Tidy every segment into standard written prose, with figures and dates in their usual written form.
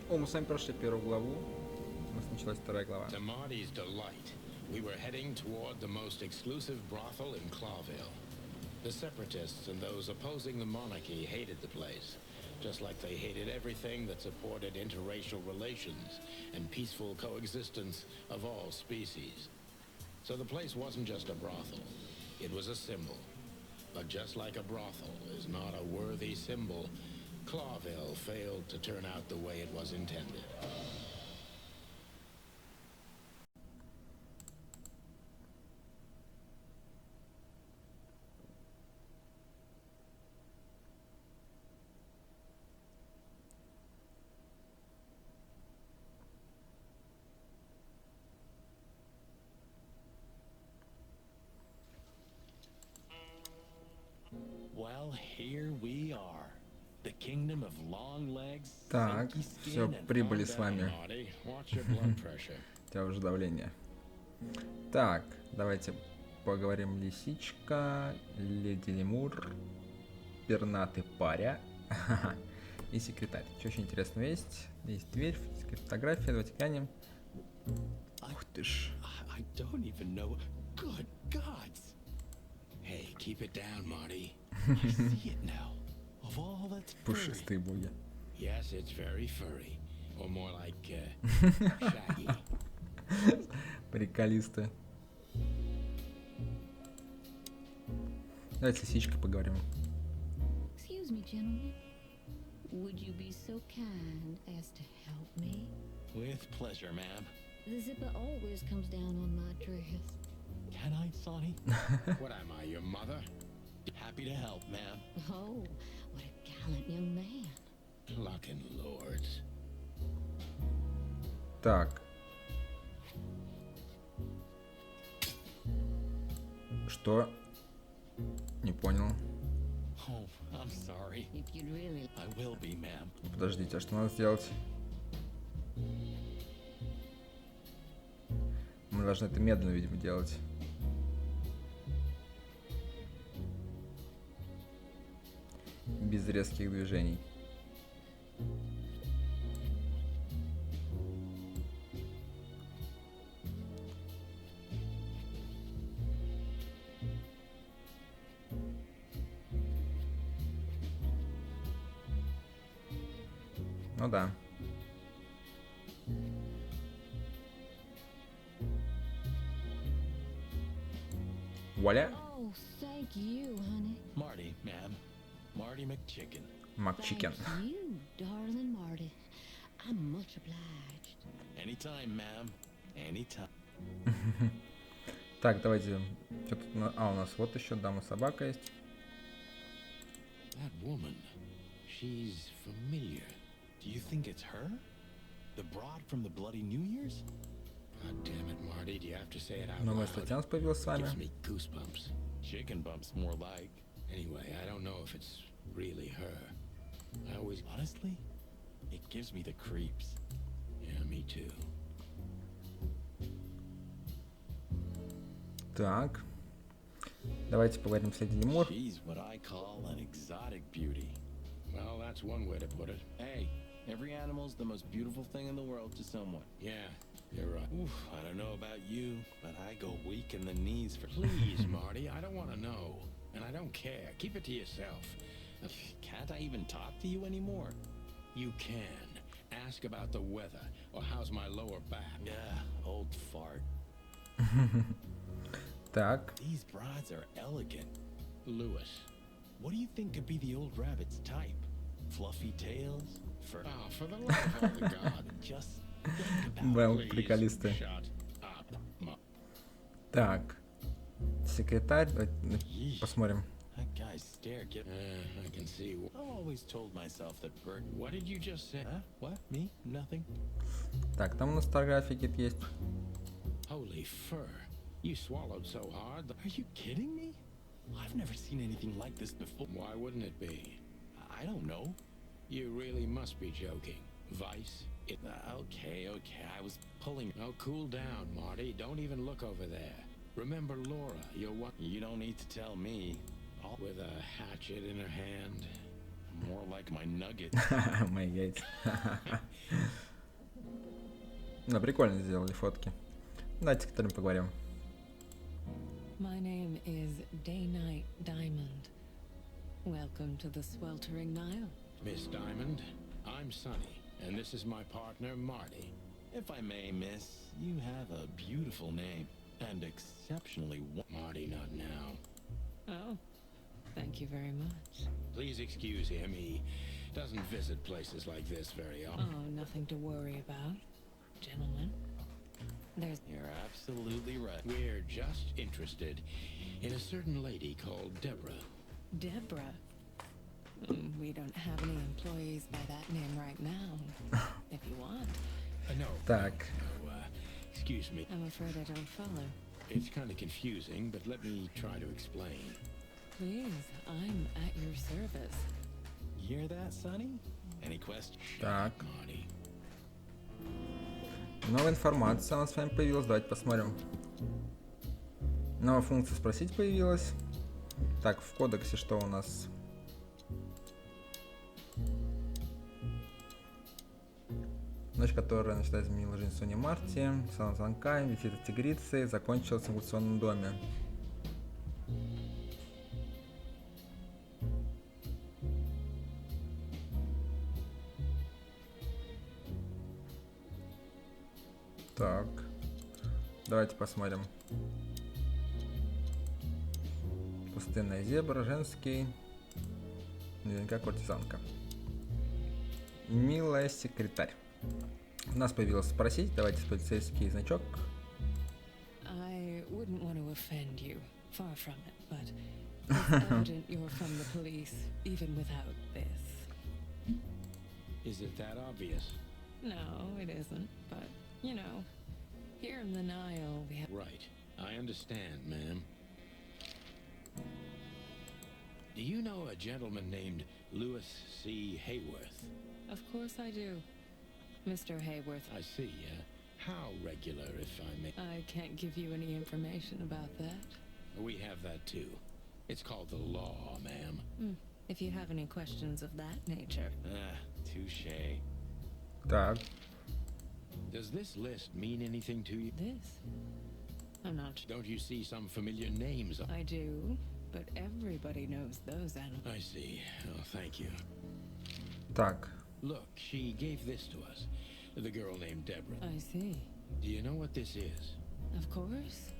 О, мы с вами прошли первую главу. У нас началась вторая глава. To Marty's delight, we were heading toward the most exclusive brothel in Clawville. The separatists and those opposing the monarchy hated the place, just like they hated everything that supported interracial relations and peaceful coexistence of all species. So the place wasn't just a brothel, it was a symbol. But just like a brothel is not a worthy symbol, Clawville failed to turn out the way it was intended. Well, here we are. The kingdom of long legs, Так, silky все, skin, and прибыли с вами. Marty, watch your blood pressure. У тебя уже давление. Так, давайте поговорим. Лисичка, леди лемур, пернатый паря и секретарь. Что очень интересного есть? Есть дверь, фотография, давайте глянем. Ух ты ж. I don't even know. Good gods! Hey, keep it down, Marty. I see it now. Of all that's furry. Пушистые боги. Yes, it's very furry. Or more like, shaggy. Приколисты. Давайте с лисичкой поговорим. Excuse me, gentlemen. Would you be so kind as to help me? With pleasure, ma'am. The zipper always comes down on my dress. Can I, Sonny? What am I, your mother? Happy to help, ma'am. Oh, what a gallant young man. Luckin' lords. Так. Что? Не понял. Oh, I'm sorry. If you'd really... I will be, ma'am. Подождите, а что надо сделать? Мы должны это медленно, видимо, делать. Без резких движений. Ну да. Вуаля. Oh, thank you, honey. Marty, ma'am. Marty McChicken. Макчикен. Thank you, darling Marty. I'm much obliged. Anytime, ma'am. Anytime. Так, давайте. Что тут? А, у нас вот еще дама-собака есть. That woman, she's familiar. Do you think it's her? The broad from the Bloody New Year's? God damn it, Marty, do you have to say it out Новая loud? статья у нас появилась с вами. Gives me goosebumps. Chicken bumps, more like. Anyway, I don't know if it's really her. I always... Honestly, it gives me the creeps. Yeah, me too. Так. Давайте поговорим с леди лемур. She's what I call an exotic beauty. Well, that's one way to put it. Hey, every animal's the most beautiful thing in the world to someone. Yeah, you're right. Oof, I don't know about you, but I go weak in the knees for... Please, Marty, I don't want to know. And I don't care. Keep it to yourself. Can't I even talk to you anymore? You can. Ask about the weather, or how's my lower back. Yeah, old fart. Так. These broads are elegant. Lewis. What do you think could be the old rabbit's type? Fluffy tails? Fur? Oh, for the love of all the God. Just think about it. Well, Please, приколисты. shut up. Так. Секретарь. Давайте посмотрим. That guy's stare get... I can see. I've always told myself that Bert... What did you just say? Huh? What? Me? Nothing? Так, там у нас фотографии какие-то есть. Holy fur. You swallowed so hard. Are you kidding me? I've never seen anything like this before. Why wouldn't it be? I don't know. You really must be joking. Vice? It... Okay, I was pulling... Oh, cool down, Marty. Don't even look over there. Remember Laura, your what? You don't need to tell me. With a hatchet in her hand. More like my nugget. Мои яйца. Ну, прикольно сделали фотки. Давайте, которым поговорим. My name is Day-Night Diamond. Welcome to the sweltering Nile. Miss Diamond, I'm Sonny, and this is my partner, Marty. If I may, miss, you have a beautiful name and exceptionally Marty, not now. Oh, thank you very much. Please excuse him. He doesn't visit places like this very often. Oh, nothing to worry about, gentlemen. You're absolutely right. We're just interested in a certain lady called Deborah. Deborah. We don't have any employees by that name right now. If you want. No. Так. No, excuse me. I'm afraid I don't follow. It's kind of confusing, but let me try to explain. Please, I'm at your service. You hear that, Sonny? Any questions? Так. Marty. Новая информация у нас с вами появилась. Давайте посмотрим. Новая функция спросить появилась. Так, в кодексе что у нас? Ночь, которая начала изменила жизнь Сони Марти, салон звонка, визит от тигрицы, закончилась в аукционном доме. Так, давайте посмотрим. Пустынная зебра, женский, наверняка куртизанка. Милая секретарь. У нас появилось спросить, давайте полицейский значок. I wouldn't want to offend you, far from it, but it's evident you're from the police, even without this. Is it that obvious? No, it isn't, but, you know, here in the Nile we have... Right. I understand, ma'am. Do you know a gentleman named Louis C. Hayworth? Of course I do. Mr. Hayworth, I see. How regular, if I may? I can't give you any information about that. We have that too. It's called the law, ma'am. If you have any questions of that nature. Touche. Так, Does this list mean anything to you? This? I'm not... Don't you see some familiar names? I do, but everybody knows those animals. I see. Oh, thank you. так. Look, she gave this to us. The girl named Deborah. I see. Do you know what this is? Of course.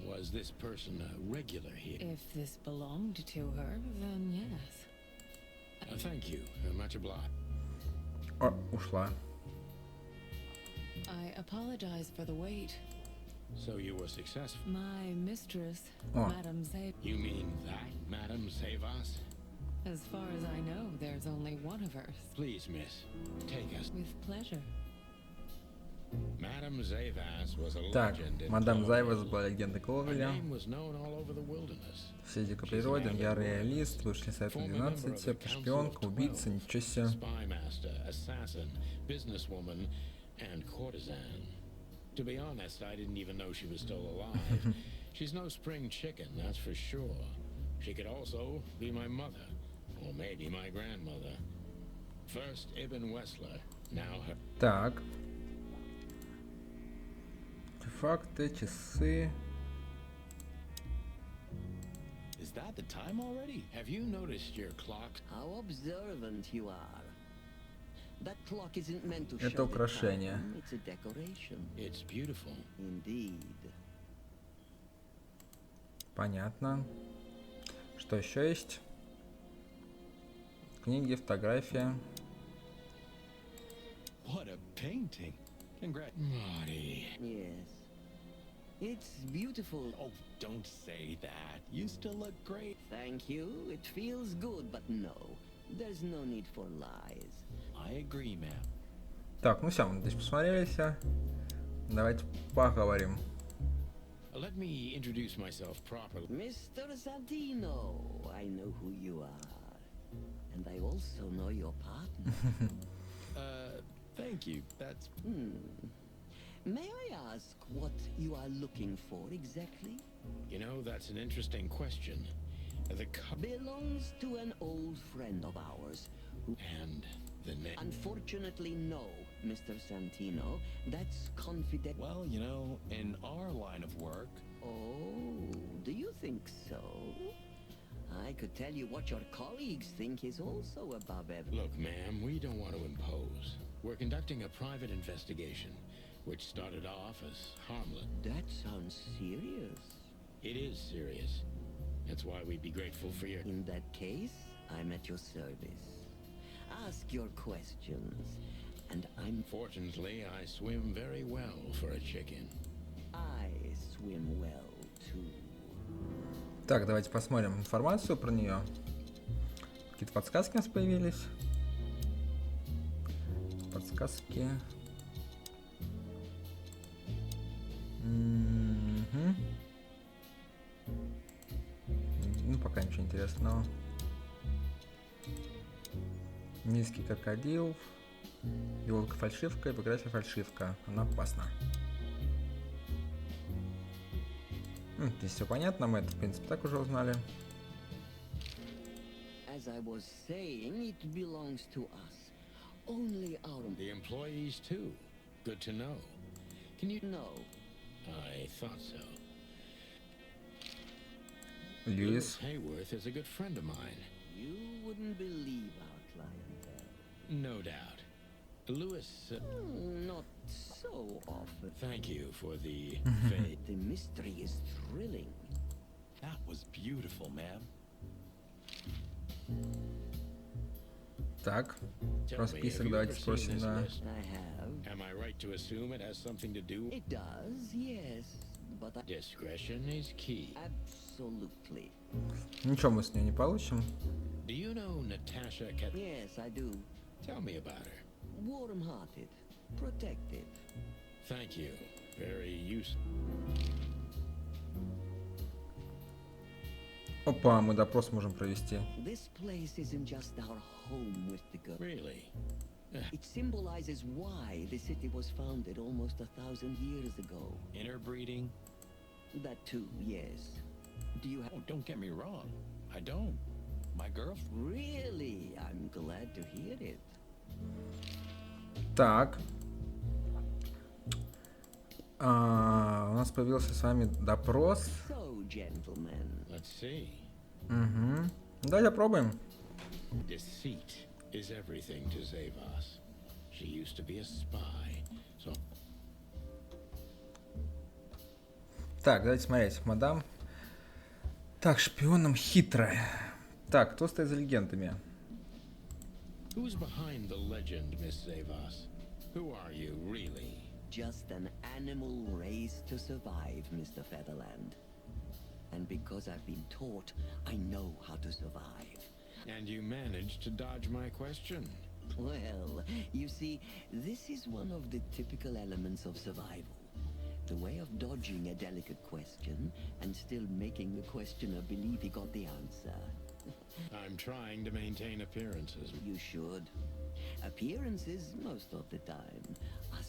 Was this person a regular here? If this belonged to her, then yes. Thank you. Much obliged. О, ушла. I apologize for the wait. So you were successful. My mistress, Oh. Madame Zay... You mean that, Madame Savas? As far as I know, there's only one of hers. Please, miss, take us. With pleasure. Madame Zavas was a Так, legend in мадам Зайвас Cloverfield. была легендой Her Кловерля. name was known all over the wilderness. Все дикой природе, ярый реалист, вышли сайт на 12, шпионка, убийца, ничего себе. Spy master, assassin, businesswoman, and courtesan. To be honest, I didn't even know she was still alive. She's no spring chicken, that's for sure. She could also be my mother, or maybe my grandmother. First Ibn Wessler, now her. Так. Артефакты, часы. Is that the time already? Have you noticed your clock? How observant you are. That clock isn't meant to Это show the украшение. time, it's a decoration. It's beautiful. Indeed. Понятно. Что еще есть? Книги, фотография. What a painting. Congrats. Marty. Yes. It's beautiful. Oh, don't say that. You still look great. Thank you. It feels good, but no. There's no need for lies. I agree, ma'am. Так, ну все, мы здесь посмотрели все. Давайте поговорим. Let me introduce myself properly. Mr. Santino, I know who you are. And I also know your partner. Thank you. That's... May I ask what you are looking for exactly? You know, that's an interesting question. The cup Belongs to an old friend of ours who... and the name. Unfortunately, no, Mr. Santino. That's confidential. Well, you know, in our line of work, Oh, do you think so? I could tell you what your colleagues think is also above everything. Look, ma'am, we don't want to impose. We're conducting a private investigation, which started off as harmless. That sounds serious. It is serious. That's why we'd be grateful for your... In that case, I'm at your service. Ask your questions, and I'm... Fortunately, I swim very well for a chicken. I swim well, too. Так, давайте посмотрим информацию про нее. Какие-то подсказки у нас появились. Подсказки. Мгм. Ну, пока ничего интересного. Низкий крокодил. Елка фальшивка, эпиграфия фальшивка. Она опасна. Здесь все понятно, мы это, в принципе, так уже узнали. As I was saying, it belongs to us. Only our... The employees, too. Good to know. Can you... No. I thought so. Льюис. Hayworth is a good friend of mine. You wouldn't believe our clientele. No doubt. Lewis, Not so often. thank you for the fate. The mystery is thrilling. that was beautiful, ma'am. Так, Tell про me, have список you давайте ever seen спросим this на... list? I have. Am I right to assume it has something to do? It does, yes. But I... Discretion is key. Absolutely. Ничего мы с нее не получим. Do you know Natasha Cat? Yes, I do. Tell me about her. Warm-hearted. Protective. Thank you. Very useful. Опа, мы допрос можем провести. This place isn't just our home with the girl. Really? It symbolizes why the city was founded almost 1,000 years ago. Interbreeding? That too, yes. Do you have... Oh, don't get me wrong. I don't. My girlfriend... Really? I'm glad to hear it. Так. У нас появился с вами допрос. So, gentlemen, Let's see. Угу. Давайте попробуем. Deceit is everything to Zavos. She used to be a spy, so... Так, давайте смотреть, мадам. Так, шпионом хитрая. Так, кто стоит за легендами? Who's behind the legend, Miss Zavos? Who are you, really? just an animal raised to survive, Mr. Featherland. And because I've been taught, I know how to survive. And you managed to dodge my question. Well, you see, this is one of the typical elements of survival. The way of dodging a delicate question and still making the questioner believe he got the answer. I'm trying to maintain appearances. You should. Appearances, most of the time, are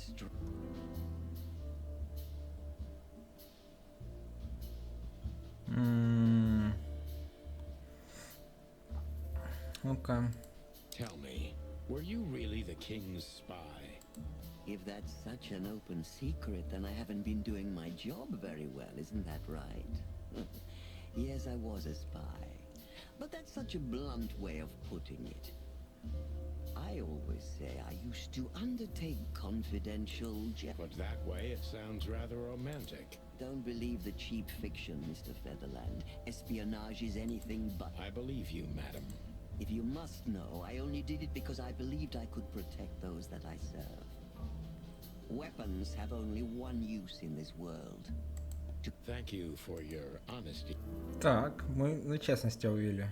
Ну-ка. Tell me, were you really the king's spy? If that's such an open secret, then I haven't been doing my job very well, isn't that right? Yes, I was a spy. But that's such a blunt way of putting it. I always say I used to undertake confidential But that way it sounds rather romantic. Don't believe the cheap fiction, Mr. Featherland. Espionage is anything but... I believe you, madam. If you must know, I only did it because I believed I could protect those that I serve. Weapons have only one use in this world. Thank you for your honesty. Так, мы на честности увидели.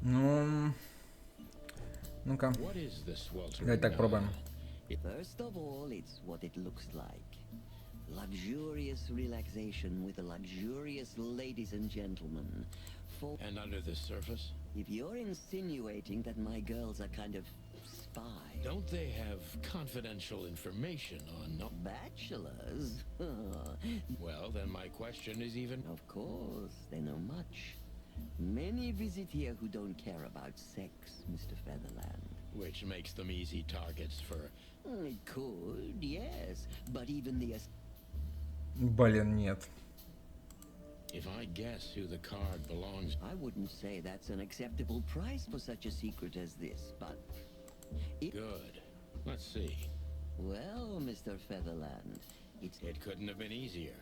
Ну, ну-ка, What is the sweltering давайте так пробуем. First of all, it's what it looks like. Luxurious relaxation with the luxurious ladies and gentlemen. For And under the surface? If you're insinuating that my girls are kind of spy... Don't they have confidential information on no... Bachelors? Well, then my question is even... Of course, they know much. Many visit here who don't care about sex, Mr. Featherland. Which makes them easy targets for... It could, yes. But even the... Блин, нет. If I guess who the card belongs... I wouldn't say that's an acceptable price for such a secret as this, but... Good. Let's see. Well, Mr. Featherland, It couldn't have been easier.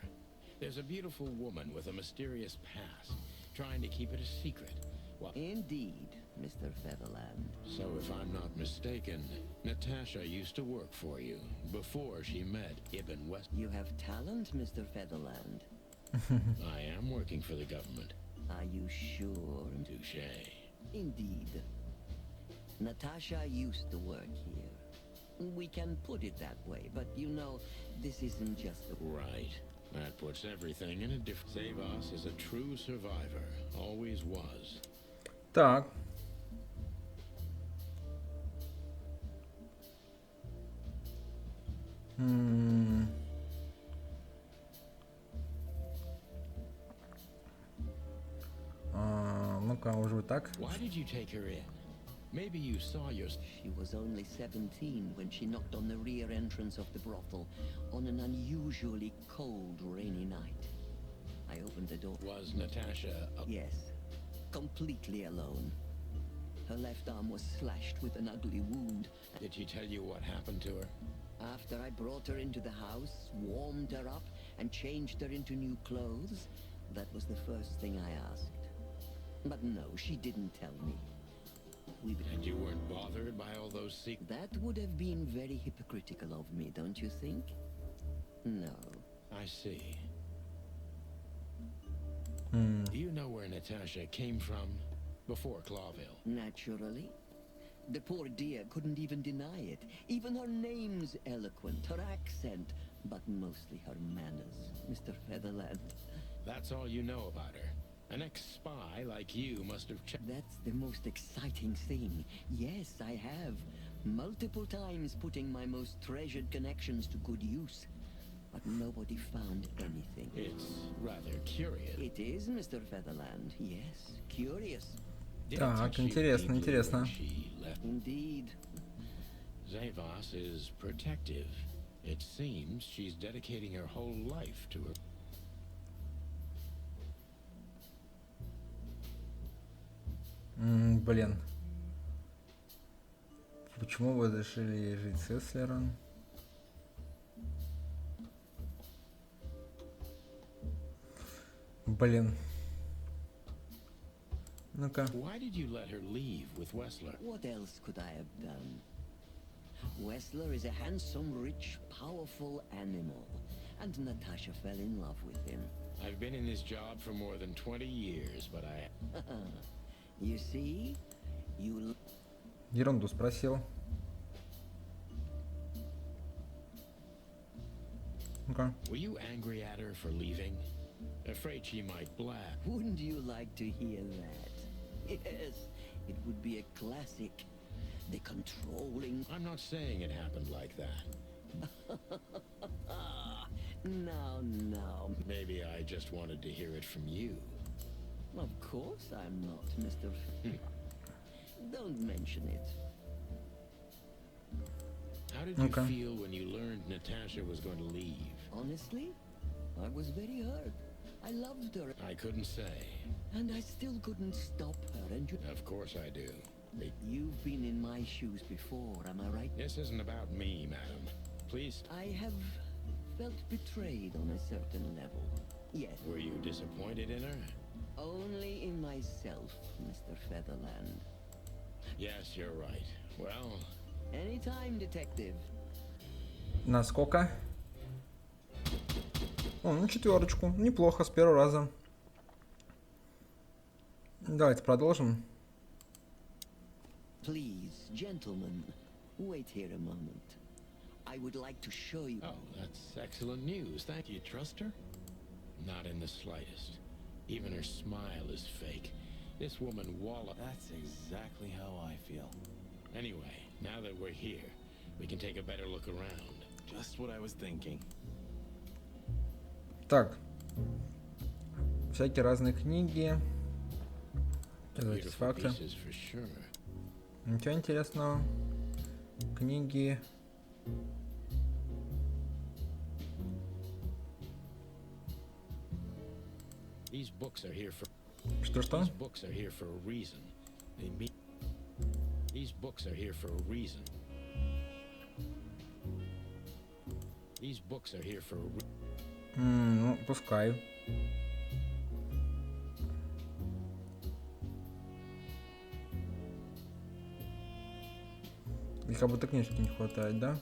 There's a beautiful woman with a mysterious past, trying to keep it a secret. Well, Indeed, Mr. Featherland. so if I'm not mistaken, Natasha used to work for you before she met Ibn West. You have talent, Mr. Featherland. I am working for the government. Are you sure? Touché. Indeed. Natasha used to work here. We can put it that way, but you know, this isn't just a... Right. That puts everything in a different... Savas is a true survivor. Always was. Так. Ну-ка, уже вот так. Why did you take her in? Maybe you saw your... She was only 17 when she knocked on the rear entrance of the brothel on an unusually cold, rainy night. I opened the door. Was Natasha... Yes, completely alone. Her left arm was slashed with an ugly wound. Did she tell you what happened to her? After I brought her into the house, warmed her up, and changed her into new clothes, that was the first thing I asked. But no, she didn't tell me. And you weren't bothered by all those secrets? That would have been very hypocritical of me, don't you think? No. I see. Hmm. Do you know where Natasha came from before Clawville? Naturally. The poor dear couldn't even deny it. Even her name's eloquent, her accent, but mostly her manners, Mr. Featherland. That's all you know about her. An ex-spy like you must have checked... That's the most exciting thing. Yes, I have. Multiple times putting my most treasured connections to good use. But nobody found anything. It's rather curious. It is, Mr. Featherland. Yes, curious. Did it Так, touch you интересно, deeply интересно. when she left? Indeed. Zavas is protective. It seems she's dedicating her whole life to her... Блин. Почему вы решили жить с Эслером? Блин. Ну-ка. Why did you let her leave with Wessler? What else could I have done? Wessler is a handsome, rich, powerful animal. And Natasha fell in love with him. I've been in this job for more than 20 years, but I... You see? You... Ерунду спросил. Ну-ка. Were you angry at her for leaving? Afraid she might blab. Wouldn't you like to hear that? Yes, it would be a classic. The controlling... I'm not saying it happened like that. No. Maybe I just wanted to hear it from you. Of course I'm not, Mr. Don't mention it. How did you Okay. feel when you learned Natasha was going to leave? Honestly, I was very hurt. I loved her, I couldn't say. and I still couldn't stop her. And Of course I do. you've been in my shoes before, am I right? This isn't about me, madam. Please, I have felt betrayed on a certain level. Yes, were you disappointed in her? only in myself, Mr. Featherland. Yes, you're right. Well, Anytime, detective. На сколько? О, ну 4. Неплохо, с первого раза. Давайте продолжим. Please, gentlemen, wait here a moment. I would like to show you... oh, that's excellent news. Thank you. Trust her? Not in the slightest. Even her smile is fake. This woman walloped. That's exactly how I feel. Anyway, now that we're here, we can take a better look around. Just what I was thinking. Так. Всякие разные книги. Beautiful Артефакты. pieces for sure. Ничего интересного. Книги. These books are here for Что-что? These books are here for a reason. They mean These books are here for a reason. These books are here for a reason. Ну, пускай. И как будто книжки не хватает, да?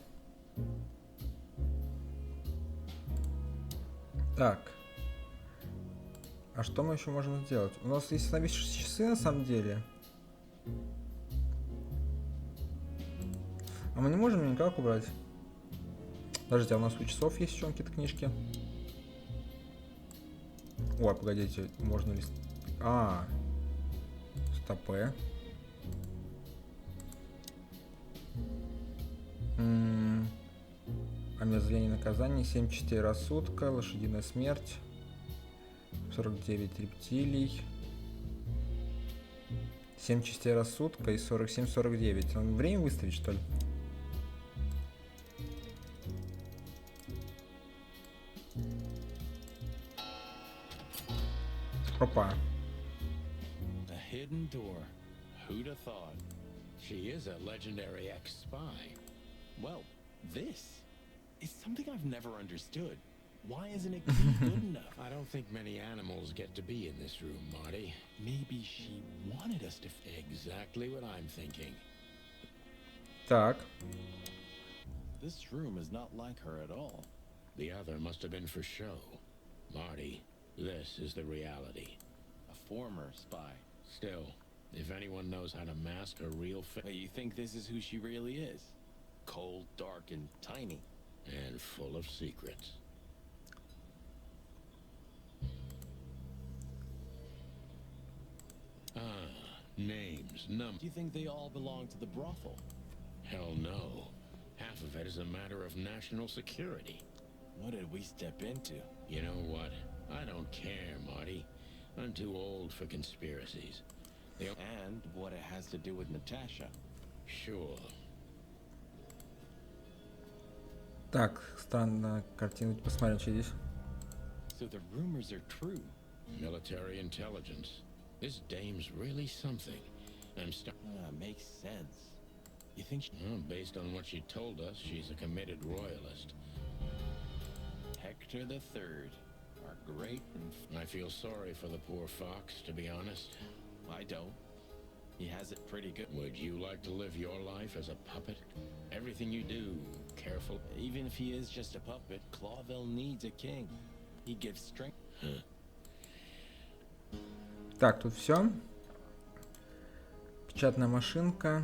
Так. А что мы еще можем сделать? У нас есть нависшие часы на самом деле. А мы не можем никак убрать. Подождите, а у нас у часов есть еще какие-то книжки? Ой, погодите, можно ли... Стопэ. Омерзление наказания, 7 частей рассудка, лошадиная смерть, 49 рептилий, 7 частей рассудка и 47-49. Он время выставить, что ли? Опа. A hidden door. Who'd have thought? She is a legendary ex-spy. Well, this is something I've never understood. Why isn't it key good enough? I don't think many animals get to be in this room, Marty. Maybe she wanted us to. Exactly what I'm thinking. Так. This room is not like her at all. The other must have been for show. Marty, this is the reality. A former spy. Still, if anyone knows how to mask her real face But you think this is who she really is? Cold, dark, and tiny. and full of secrets. Names, Do you think they all belong to the brothel? Hell no. Half of it is a matter of national security. What did we step into? You know what? I don't care, Marty. I'm too old for conspiracies. And what it has to do with Natasha. Sure. Так, странная картина. Посмотрим, что здесь. So the rumors are true. Military intelligence. This dame's really something. I'm Makes sense. You think she... Well, based on what she told us, she's a committed royalist. Hector the Third, our great and... I feel sorry for the poor fox, to be honest. I don't. He has it pretty good. Would you like to live your life as a puppet? Everything you do, careful. Even if he is just a puppet, Clawville needs a king. He gives strength. Так, тут все. Печатная машинка.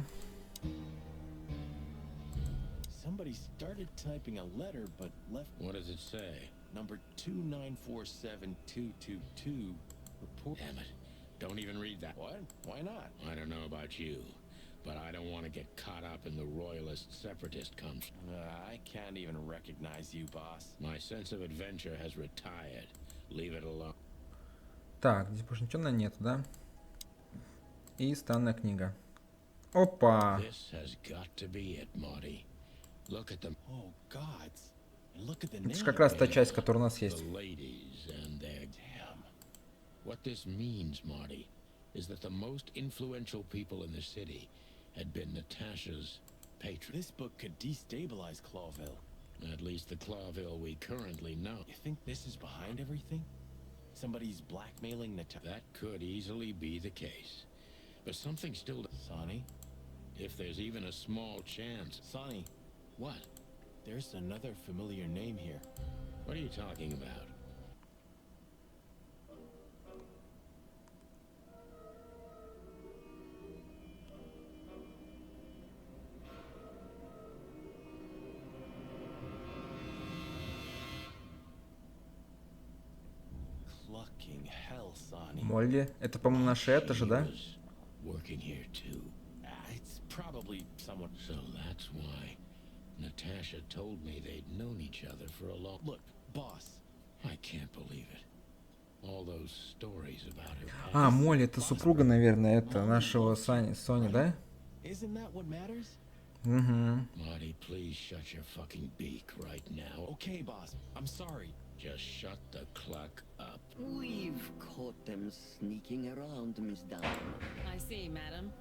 Somebody started typing a letter, but left What does it say? number 2947222. Report. Damn it. Don't even read that. What? Why not? I don't know about you, but I don't want to get caught up in the royalist separatist conflict. I can't even recognize you, boss. My sense of adventure has retired. Leave it alone. Так, здесь больше ничего нет, да? И странная книга. Опа! This has got to be it, Marty. Look at them. Oh, gods. And look at the Это name. же как раз та часть, которая у нас есть. The ladies and their... Damn. What this means, Marty, is that the most influential people in the city had been Natasha's patron. This book could destabilize Clawville. At least the Clawville we currently know. You think this is behind everything? Somebody's blackmailing Natasha? That could easily be the case. But something still... Sonny? If there's even a small chance... Sonny, What? there's another familiar name here. What are you talking about? Fucking hell, Sonny. Молли. Это, по-моему, наша это же, да? Working here too. It's probably someone. So that's why Natasha told me they'd known each other for a long. Look, boss. I can't believe it. All those stories about her. А, Молли, это супруга, наверное, это нашего Сони, да? Isn't that what matters? Угу. Marty, please shut your fucking beak right now. Okay, boss. I'm sorry. Just shut the cluck up. We've caught them sneaking around, Miss Diamond. I see, madam.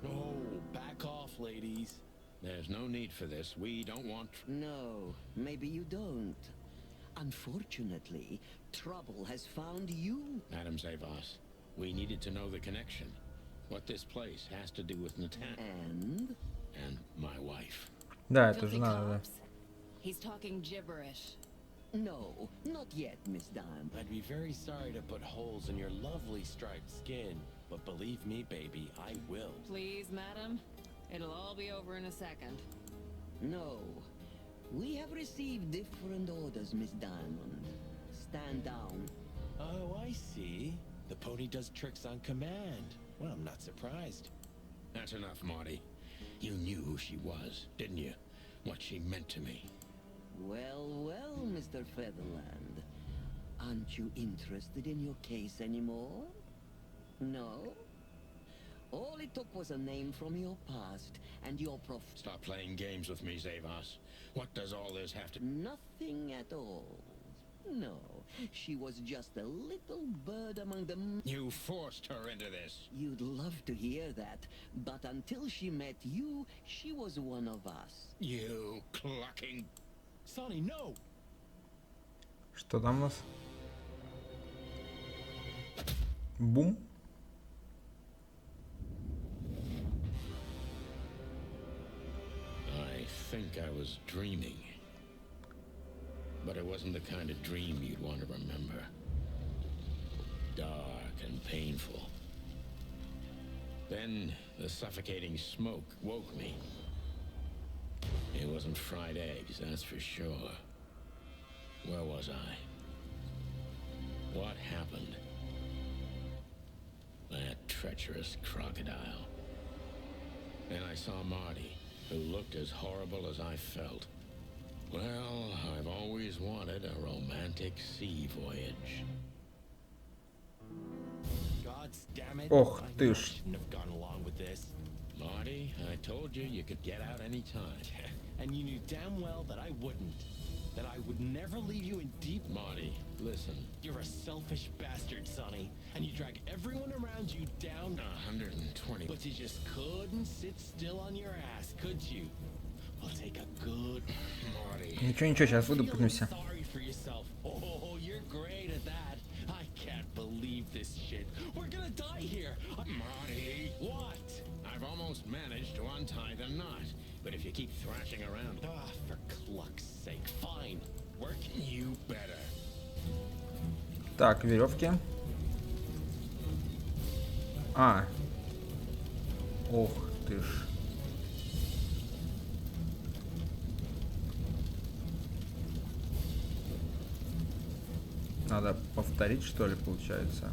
Oh, back off, ladies. There's no need for this. We don't want. No, maybe you don't. Unfortunately, trouble has found you. Madam Zavas, we needed to know the connection. What this place has to do with Natasha and my wife. Да, это Filthy же надо, да. cops. He's talking gibberish. No, not yet, Miss Diamond. I'd be very sorry to put holes in your lovely striped skin, but believe me, baby, I will. Please, madam. It'll all be over in a second. No. We have received different orders, Miss Diamond. Stand down. Oh, I see. The pony does tricks on command. Well, I'm not surprised. That's enough, Marty. You knew who she was, didn't you? What she meant to me. Well, well, Mr. Featherland. Aren't you interested in your case anymore? No? All it took was a name from your past, and your Stop playing games with me, Zavas. What does all this have to... Nothing at all. No, she was just a little bird among the... You forced her into this. You'd love to hear that, but until she met you, she was one of us. You clucking... Sonny, no! Что там у нас? Бум. I think I was dreaming. But it wasn't the kind of dream you'd want to remember. Dark and painful. Then the suffocating smoke woke me. It wasn't fried eggs, that's for sure. Where was I? What happened? That treacherous crocodile. Then I saw Marty, who looked as horrible as I felt. Well, I've always wanted a romantic sea voyage. God's damn it. Ох I ты knew I ж. shouldn't have gone along with this. Marty, I told you you could get out any time. And you knew damn well that I wouldn't. That I would never leave you in deep... Marty, listen. You're a selfish bastard, Sonny. And you drag everyone around you down... 120. But you just couldn't sit still on your ass, could you? I'll take a good... Marty. Ничего, ничего, сейчас выйду, Feeling путнусь. sorry for yourself. Oh, you're great at that. I can't believe this shit. We're gonna die here. Marty. What? I've almost managed to untie the knot. But if you keep thrashing around... Ah, for cluck's sake. Fine. Working You better. Так, веревки. А. Ох ты ж. Надо повторить, что ли, получается?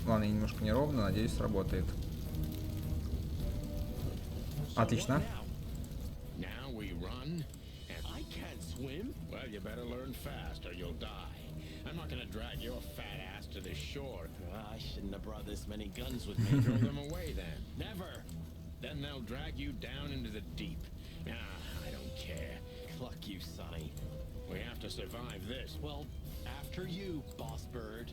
Ладно, немножко неровно, надеюсь, сработает. Отлично. Now we run, and I can't swim. well, you better learn fast or you'll die. I'm not gonna drag your fat ass to the shore. I shouldn't have brought this many guns with me. Throw them away then. Never. Then they'll drag you down into the deep. I don't care. Cluck you, Sonny. We have to survive this. Well, after you, boss bird.